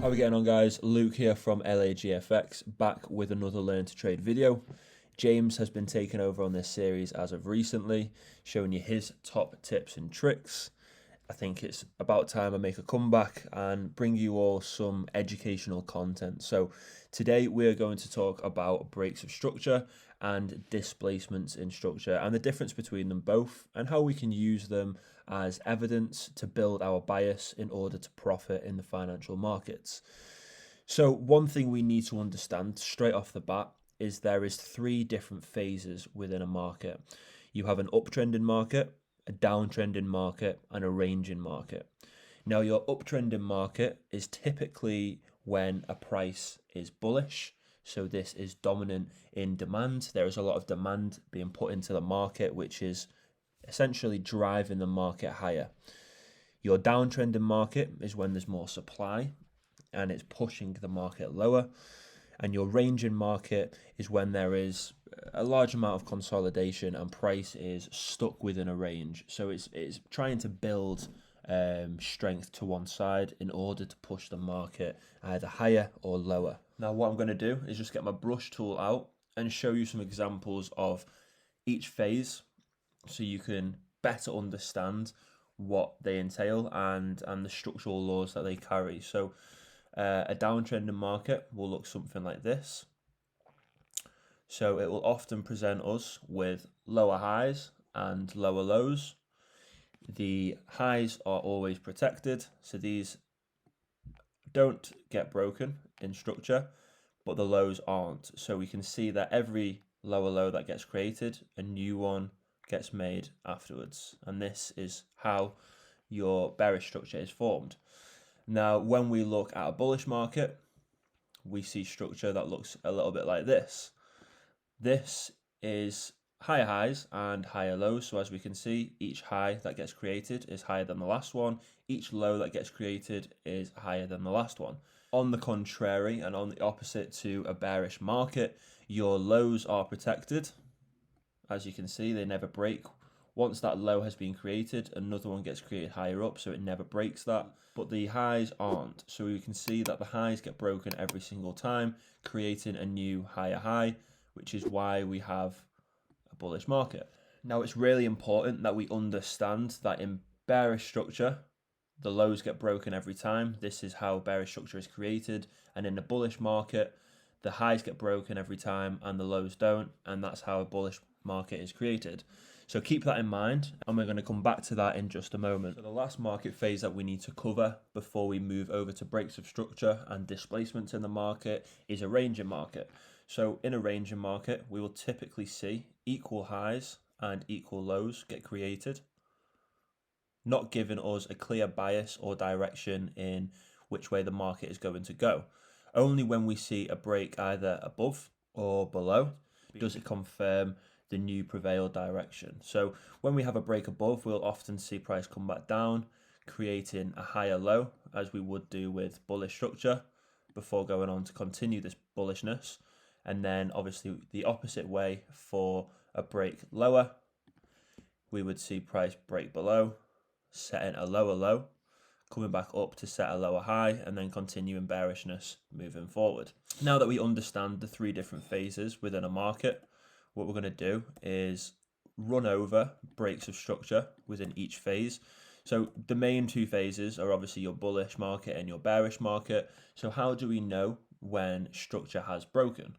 How are we getting on, guys? Luke here from LAGFX, back with another Learn to Trade video. James has been taking over on this series as of recently, showing you his top tips and tricks. I think it's about time I make a comeback and bring you all some educational content. So today we're going to talk about breaks of structure and displacements in structure and the difference between them both and how we can use them as evidence to build our bias in order to profit in the financial markets. So one thing we need to understand straight off the bat is there is three different phases within a market. You have an uptrending market, a downtrending market, and a ranging market. Now, your uptrending market is typically when a price is bullish. So this is dominant in demand. There is a lot of demand being put into the market, which is essentially driving the market higher. Your downtrending market is when there's more supply and it's pushing the market lower. And your ranging market is when there is a large amount of consolidation and price is stuck within a range. So it's trying to build strength to one side in order to push the market either higher or lower. Now what I'm going to do is just get my brush tool out and show you some examples of each phase so you can better understand what they entail and the structural laws that they carry. So a downtrending market will look something like this. So it will often present us with lower highs and lower lows. The highs are always protected, so these don't get broken in structure, but the lows aren't. So we can see that every lower low that gets created, a new one gets made afterwards. And this is how your bearish structure is formed. Now, when we look at a bullish market, we see structure that looks a little bit like this. This is higher highs and higher lows. So as we can see, each high that gets created is higher than the last one. Each low that gets created is higher than the last one. On the contrary, and on the opposite to a bearish market, your lows are protected. As you can see, they never break. Once that low has been created, another one gets created higher up, so it never breaks that. But the highs aren't. So you can see that the highs get broken every single time, creating a new higher high, which is why we have a bullish market. Now, it's really important that we understand that in bearish structure, the lows get broken every time. This is how bearish structure is created. And in the bullish market, the highs get broken every time and the lows don't. And that's how a bullish market is created. So keep that in mind, and we're going to come back to that in just a moment. So the last market phase that we need to cover before we move over to breaks of structure and displacements in the market is a ranging market. So in a ranging market, we will typically see equal highs and equal lows get created, not giving us a clear bias or direction in which way the market is going to go. Only when we see a break either above or below does it confirm the new prevailed direction. So when we have a break above, we'll often see price come back down, creating a higher low, as we would do with bullish structure, before going on to continue this bullishness. And then obviously the opposite way for a break lower, we would see price break below, setting a lower low, coming back up to set a lower high, and then continuing bearishness moving forward. Now that we understand the three different phases within a market, what we're going to do is run over breaks of structure within each phase. So the main two phases are obviously your bullish market and your bearish market. So how do we know when structure has broken?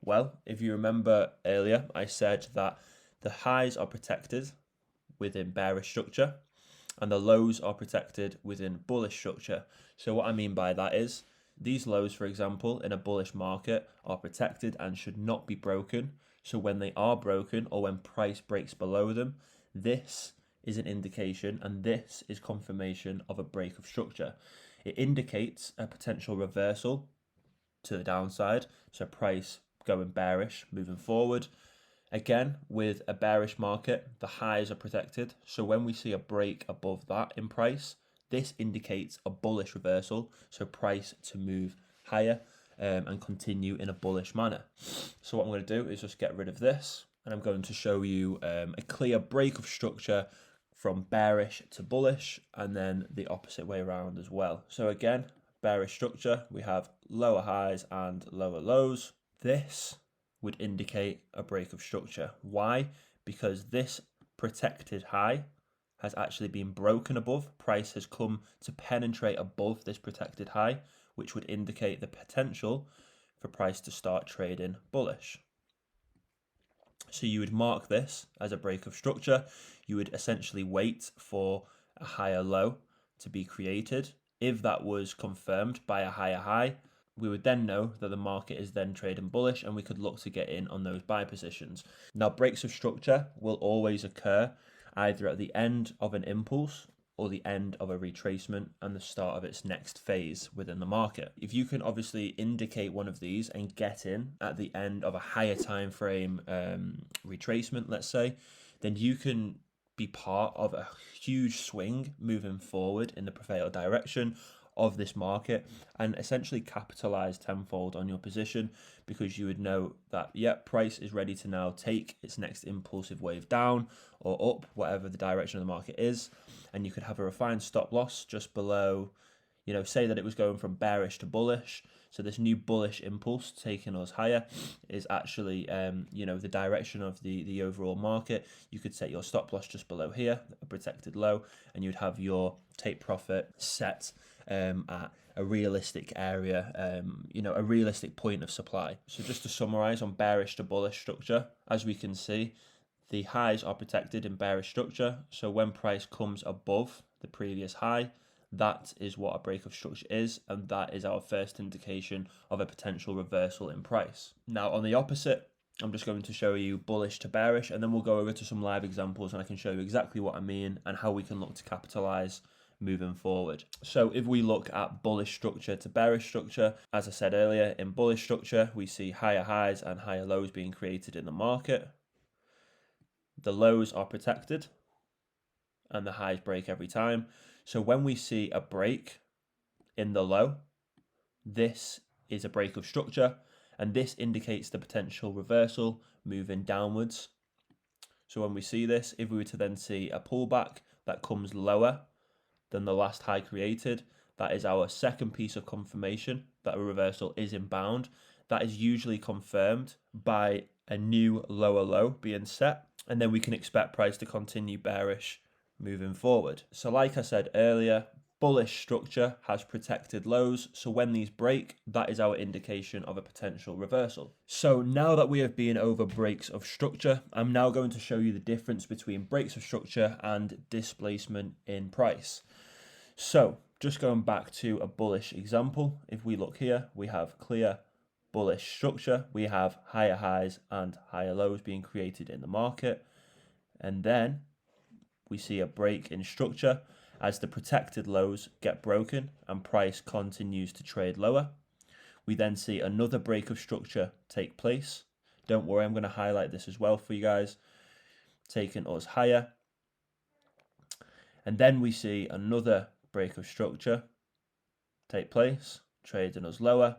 Well, if you remember earlier, I said that the highs are protected within bearish structure and the lows are protected within bullish structure. So what I mean by that is these lows, for example, in a bullish market are protected and should not be broken. So when they are broken or when price breaks below them, this is an indication and this is confirmation of a break of structure. It indicates a potential reversal to the downside, so price going bearish moving forward. Again, with a bearish market, the highs are protected. So when we see a break above that in price, this indicates a bullish reversal, so price to move higher and continue in a bullish manner. So what I'm going to do is just get rid of this, and I'm going to show you a clear break of structure from bearish to bullish, and then the opposite way around as well. So again, bearish structure, we have lower highs and lower lows. This would indicate a break of structure. Why? Because this protected high has actually been broken above. Price has come to penetrate above this protected high, which would indicate the potential for price to start trading bullish. So you would mark this as a break of structure. You would essentially wait for a higher low to be created. If that was confirmed by a higher high, we would then know that the market is then trading bullish and we could look to get in on those buy positions. Now, breaks of structure will always occur either at the end of an impulse or the end of a retracement and the start of its next phase within the market. If you can obviously indicate one of these and get in at the end of a higher time frame retracement, let's say, then you can be part of a huge swing moving forward in the preferred direction of this market and essentially capitalize tenfold on your position, because you would know that, yeah, price is ready to now take its next impulsive wave down or up, whatever the direction of the market is. And you could have a refined stop loss just below, say that it was going from bearish to bullish. So this new bullish impulse taking us higher is actually, the direction of the overall market. You could set your stop loss just below here, a protected low, and you'd have your take profit set at a realistic area, a realistic point of supply. So just to summarize on bearish to bullish structure, as we can see, the highs are protected in bearish structure. So when price comes above the previous high, that is what a break of structure is, and that is our first indication of a potential reversal in price. Now, on the opposite, I'm just going to show you bullish to bearish, and then we'll go over to some live examples and I can show you exactly what I mean and how we can look to capitalize moving forward. So if we look at bullish structure to bearish structure, as I said earlier, in bullish structure, we see higher highs and higher lows being created in the market. The lows are protected and the highs break every time. So when we see a break in the low, this is a break of structure, and this indicates the potential reversal moving downwards. So when we see this, if we were to then see a pullback that comes lower than the last high created, that is our second piece of confirmation that a reversal is inbound. That is usually confirmed by a new lower low being set, and then we can expect price to continue bearish moving forward. So like I said earlier, bullish structure has protected lows, so when these break, that is our indication of a potential reversal. So now that we have been over breaks of structure, I'm now going to show you the difference between breaks of structure and displacement in price. So just going back to a bullish example, if we look here, we have clear bullish structure, we have higher highs and higher lows being created in the market, and then we see a break in structure as the protected lows get broken and price continues to trade lower. We then see another break of structure take place. Don't worry, I'm going to highlight this as well for you guys, taking us higher. And then we see another break of structure take place, trading us lower.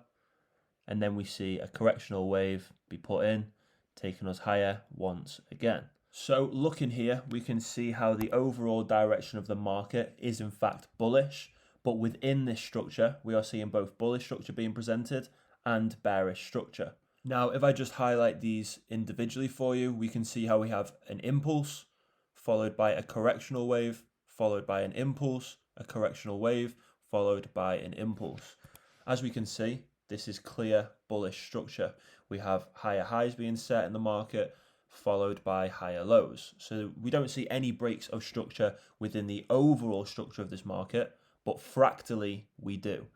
And then we see a correctional wave be put in, taking us higher once again. So looking here, we can see how the overall direction of the market is in fact bullish, but within this structure, we are seeing both bullish structure being presented and bearish structure. Now, if I just highlight these individually for you, we can see how we have an impulse, followed by a correctional wave, followed by an impulse, a correctional wave, followed by an impulse. As we can see, this is clear bullish structure. We have higher highs being set in the market, followed by higher lows. So we don't see any breaks of structure within the overall structure of this market, but fractally we do.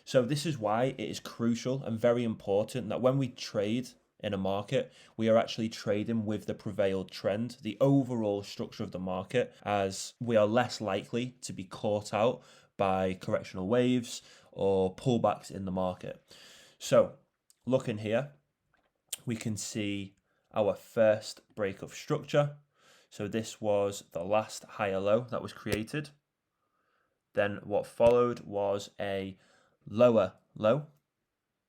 So this is why it is crucial and very important that when we trade in a market, we are actually trading with the prevailed trend, the overall structure of the market, as we are less likely to be caught out by correctional waves or pullbacks in the market. So looking here, we can see our first break of structure. So this was the last higher low that was created. Then what followed was a lower low,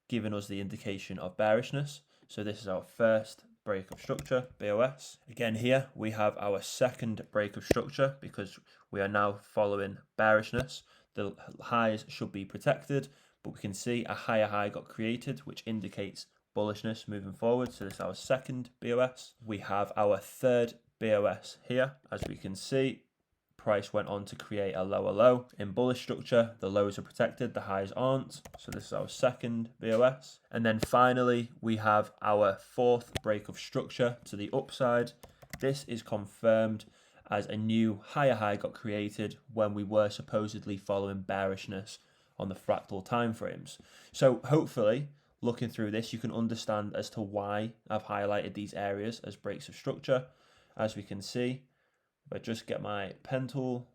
giving us the indication of bearishness. So this is our first break of structure, BOS. Again here, we have our second break of structure because we are now following bearishness. The highs should be protected, but we can see a higher high got created, which indicates bullishness moving forward. So this is our second BOS. We have our third BOS here. As we can see, price went on to create a lower low. In bullish structure, the lows are protected, the highs aren't. So this is our second BOS. And then finally, we have our fourth break of structure to the upside. This is confirmed as a new higher high got created when we were supposedly following bearishness on the fractal timeframes. So hopefully, looking through this, you can understand as to why I've highlighted these areas as breaks of structure. As we can see, if I just get my pen tool,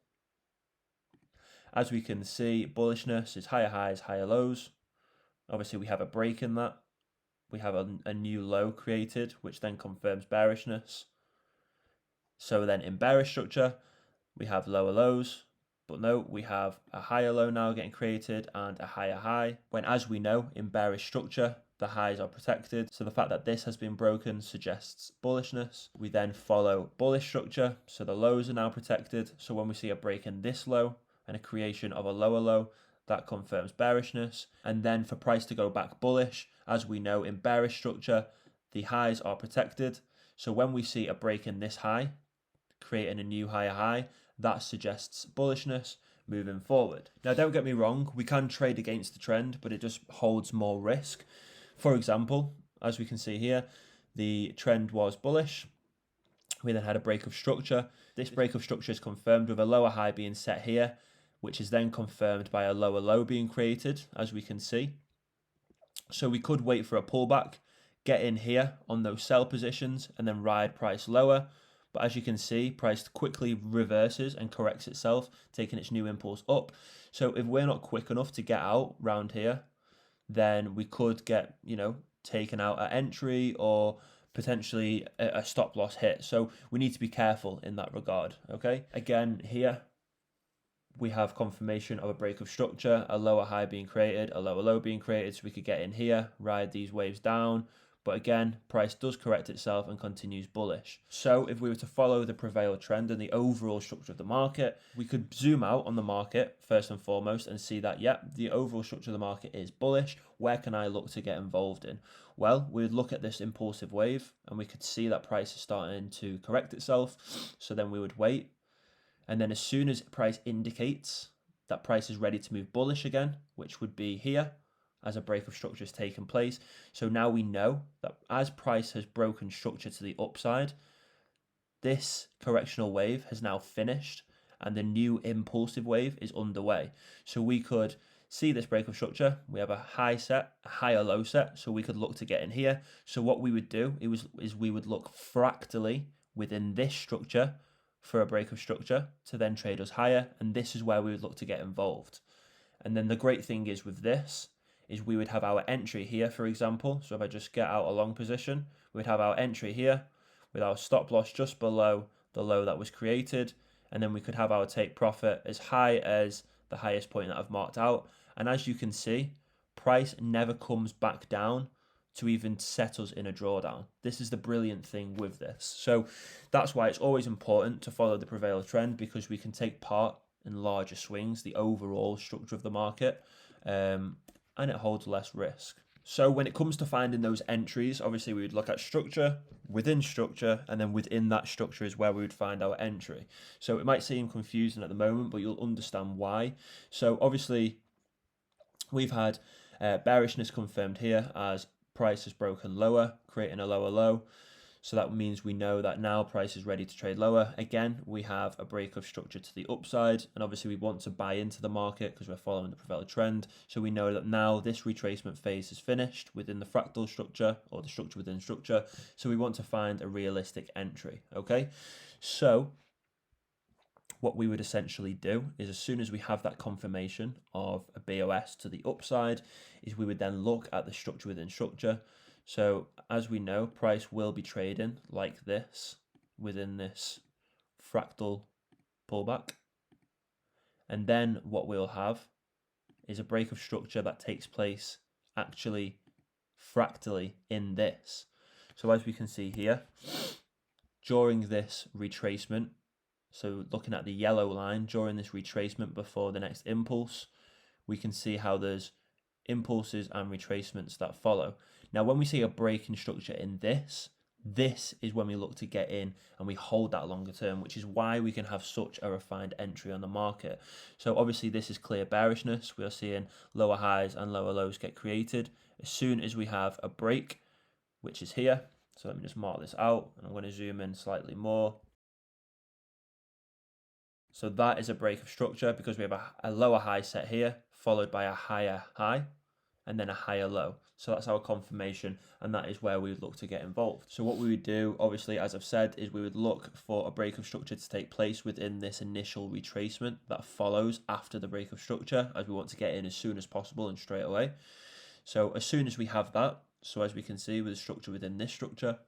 as we can see, bullishness is higher highs, higher lows. Obviously, we have a break in that. We have a new low created, which then confirms bearishness. So then in bearish structure, we have lower lows, but no, we have a higher low now getting created and a higher high, when as we know, in bearish structure, the highs are protected. So the fact that this has been broken suggests bullishness. We then follow bullish structure, so the lows are now protected. So when we see a break in this low and a creation of a lower low, that confirms bearishness. And then for price to go back bullish, as we know in bearish structure, the highs are protected. So when we see a break in this high, creating a new higher high, that suggests bullishness moving forward. Now, don't get me wrong, we can trade against the trend, but it just holds more risk. For example, as we can see here, the trend was bullish. We then had a break of structure. This break of structure is confirmed with a lower high being set here, which is then confirmed by a lower low being created, as we can see. So we could wait for a pullback, get in here on those sell positions, and then ride price lower. But as you can see, price quickly reverses and corrects itself, taking its new impulse up. So if we're not quick enough to get out round here, then we could get, taken out at entry or potentially a stop loss hit. So we need to be careful in that regard, okay? Again, here we have confirmation of a break of structure, a lower high being created, a lower low being created, so we could get in here, ride these waves down. But again, price does correct itself and continues bullish. So if we were to follow the prevail trend and the overall structure of the market, we could zoom out on the market first and foremost and see that, the overall structure of the market is bullish. Where can I look to get involved in? Well, we would look at this impulsive wave and we could see that price is starting to correct itself. So then we would wait. And then as soon as price indicates that price is ready to move bullish again, which would be here, as a break of structure has taken place. So now we know that as price has broken structure to the upside, this correctional wave has now finished and the new impulsive wave is underway. So we could see this break of structure. We have a high set, a higher low set, so we could look to get in here. So what we would do is we would look fractally within this structure for a break of structure to then trade us higher, and this is where we would look to get involved. And then the great thing is with this, is we would have our entry here, for example. So if I just get out a long position, we'd have our entry here with our stop loss just below the low that was created. And then we could have our take profit as high as the highest point that I've marked out. And as you can see, price never comes back down to even set us in a drawdown. This is the brilliant thing with this. So that's why it's always important to follow the prevail trend, because we can take part in larger swings, the overall structure of the market. And it holds less risk. So when it comes to finding those entries, obviously we would look at structure, within structure, and then within that structure is where we would find our entry. So it might seem confusing at the moment, but you'll understand why. So obviously we've had bearishness confirmed here as price has broken lower, creating a lower low. So that means we know that now price is ready to trade lower. Again, we have a break of structure to the upside, and obviously we want to buy into the market because we're following the prevail trend. So we know that now this retracement phase is finished within the fractal structure or the structure within structure. So we want to find a realistic entry, okay? So what we would essentially do is, as soon as we have that confirmation of a BOS to the upside, is we would then look at the structure within structure. So as we know, price will be trading like this within this fractal pullback. And then what we'll have is a break of structure that takes place actually fractally in this. So as we can see here, during this retracement, so looking at the yellow line, during this retracement before the next impulse, we can see how there's impulses and retracements that follow. Now, when we see a break in structure in this is when we look to get in and we hold that longer term, which is why we can have such a refined entry on the market. So obviously this is clear bearishness. We are seeing lower highs and lower lows get created. As soon as we have a break, which is here, so let me just mark this out, and I'm going to zoom in slightly more. So that is a break of structure because we have a lower high set here, followed by a higher high, and then a higher low. So that's our confirmation, and that is where we would look to get involved. So what we would do, obviously, as I've said, is we would look for a break of structure to take place within this initial retracement that follows after the break of structure, as we want to get in as soon as possible and straight away. So as soon as we have that, so as we can see with the structure within this structure,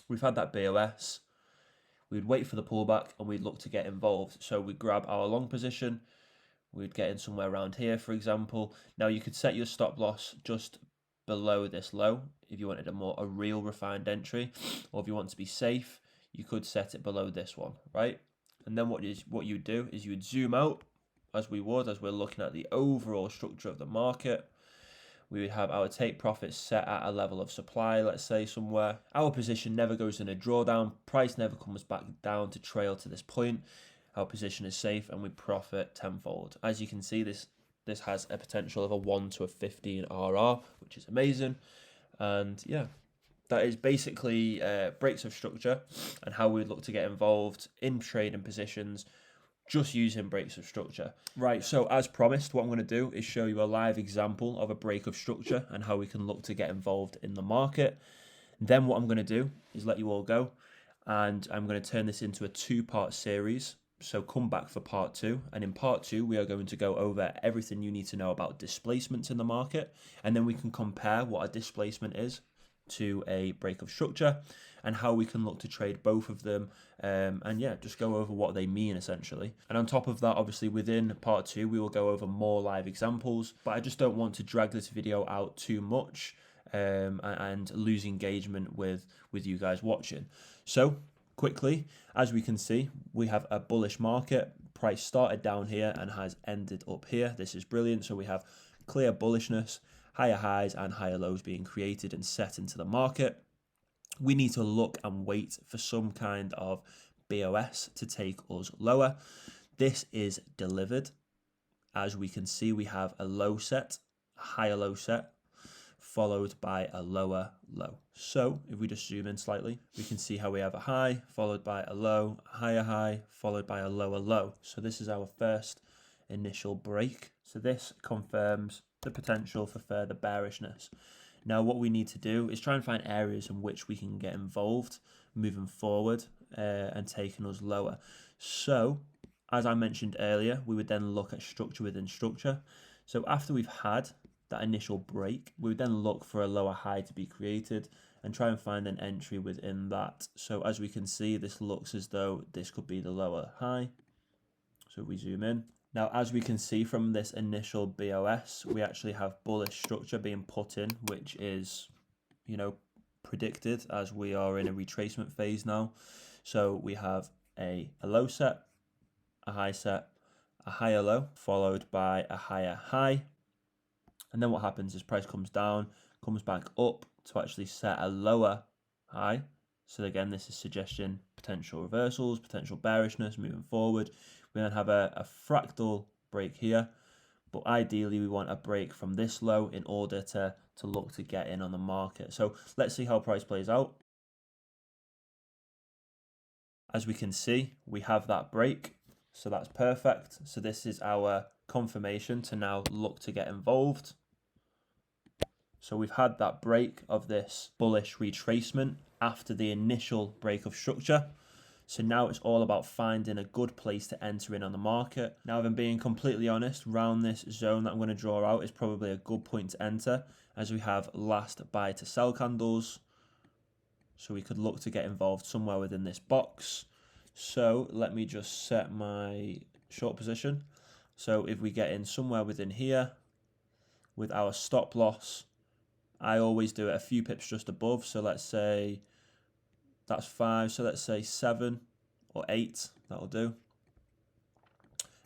we've had that BOS, we'd wait for the pullback and we'd look to get involved. So we'd grab our long position, we'd get in somewhere around here, for example. Now you could set your stop loss just below this low if you wanted a real refined entry, or if you want to be safe, you could set it below this one, right? And then what you would do is you would zoom out as we're looking at the overall structure of the market. We would have our take profits set at a level of supply, let's say somewhere. Our position never goes in a drawdown. Price never comes back down to trail to this point. Our position is safe and we profit tenfold. As you can see, this has a potential of a 1 to a 15 RR, which is amazing. And yeah, that is basically breaks of structure and how we'd look to get involved in trading positions just using breaks of structure. Right, so as promised, what I'm going to do is show you a live example of a break of structure and how we can look to get involved in the market. Then what I'm going to do is let you all go, and I'm going to turn this into a 2-part series. So come back for part 2, and in part 2 we are going to go over everything you need to know about displacements in the market, and then we can compare what a displacement is to a break of structure and how we can look to trade both of them, and yeah, just go over what they mean essentially. And on top of that, obviously within part 2 we will go over more live examples, but I just don't want to drag this video out too much and lose engagement with you guys watching. So quickly, as we can see, we have a bullish market. Price started down here and has ended up here. This is brilliant. So we have clear bullishness, higher highs and higher lows being created and set into the market. We need to look and wait for some kind of BOS to take us lower. This is delivered. As we can see, we have a low set, a higher low set, followed by a lower low. So if we just zoom in slightly, we can see how we have a high, followed by a low, a higher high, followed by a lower low. So this is our first initial break. So this confirms the potential for further bearishness. Now what we need to do is try and find areas in which we can get involved moving forward and taking us lower. So as I mentioned earlier, we would then look at structure within structure. So after we've had that initial break, we would then look for a lower high to be created and try and find an entry within that. So as we can see, this looks as though this could be the lower high. So we zoom in. Now, as we can see from this initial BOS, we actually have bullish structure being put in, which is, predicted as we are in a retracement phase now. So we have a low set, a high set, a higher low, followed by a higher high. And then what happens is price comes down, comes back up to actually set a lower high. So again, this is suggesting potential reversals, potential bearishness moving forward. We then have a fractal break here, but ideally we want a break from this low in order to look to get in on the market. So let's see how price plays out. As we can see, we have that break, so that's perfect. So this is our confirmation to now look to get involved. So we've had that break of this bullish retracement after the initial break of structure. So now it's all about finding a good place to enter in on the market. Now, if I'm being completely honest, around this zone that I'm going to draw out is probably a good point to enter, as we have last buy to sell candles. So we could look to get involved somewhere within this box. So let me just set my short position. So if we get in somewhere within here with our stop loss, I always do it a few pips just above. So let's say that's 5. So let's say 7 or 8. That'll do.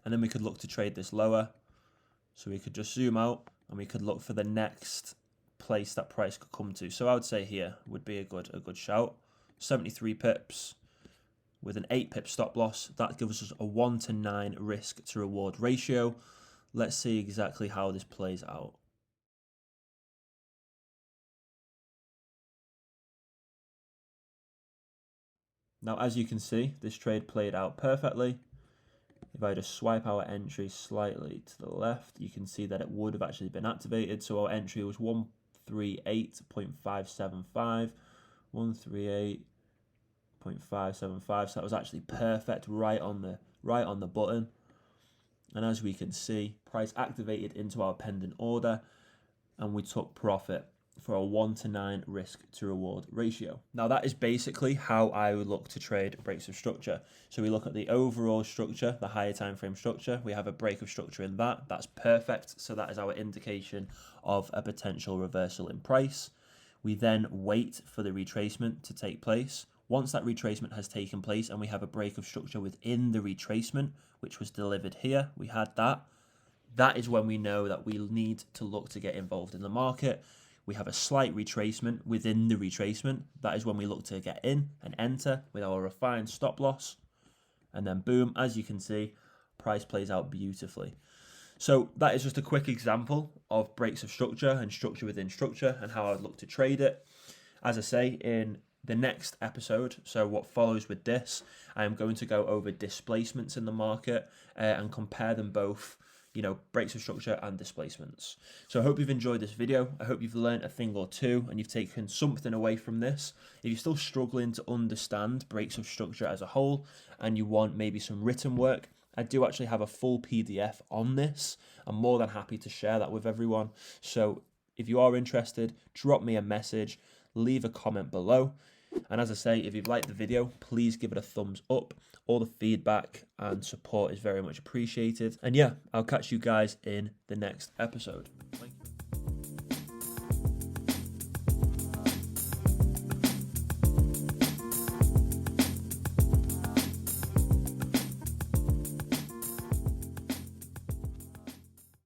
And then we could look to trade this lower. So we could just zoom out and we could look for the next place that price could come to. So I would say here would be a good shout. 73 pips with an 8 pip stop loss. That gives us a 1 to 9 risk to reward ratio. Let's see exactly how this plays out. Now, as you can see, this trade played out perfectly. If I just swipe our entry slightly to the left, you can see that it would have actually been activated. So our entry was 138.575, 138.575. So that was actually perfect, right on the button. And as we can see, price activated into our pending order, and we took profit for a 1 to 9 risk to reward ratio. Now that is basically how I would look to trade breaks of structure. So we look at the overall structure, the higher time frame structure. We have a break of structure in that. That's perfect. So that is our indication of a potential reversal in price. We then wait for the retracement to take place. Once that retracement has taken place and we have a break of structure within the retracement, which was delivered here, we had that. That is when we know that we need to look to get involved in the market. We have a slight retracement within the retracement. That is when we look to get in and enter with our refined stop loss. And then boom, as you can see, price plays out beautifully. So that is just a quick example of breaks of structure and structure within structure and how I'd look to trade it. As I say, in the next episode, so what follows with this, I am going to go over displacements in the market and compare them both, breaks of structure and displacements. So I hope you've enjoyed this video. I hope you've learned a thing or two and you've taken something away from this. If you're still struggling to understand breaks of structure as a whole and you want maybe some written work, I do actually have a full PDF on this. I'm more than happy to share that with everyone. So if you are interested, drop me a message, leave a comment below. And as I say, if you've liked the video, please give it a thumbs up. All the feedback and support is very much appreciated. And yeah, I'll catch you guys in the next episode. Thank you.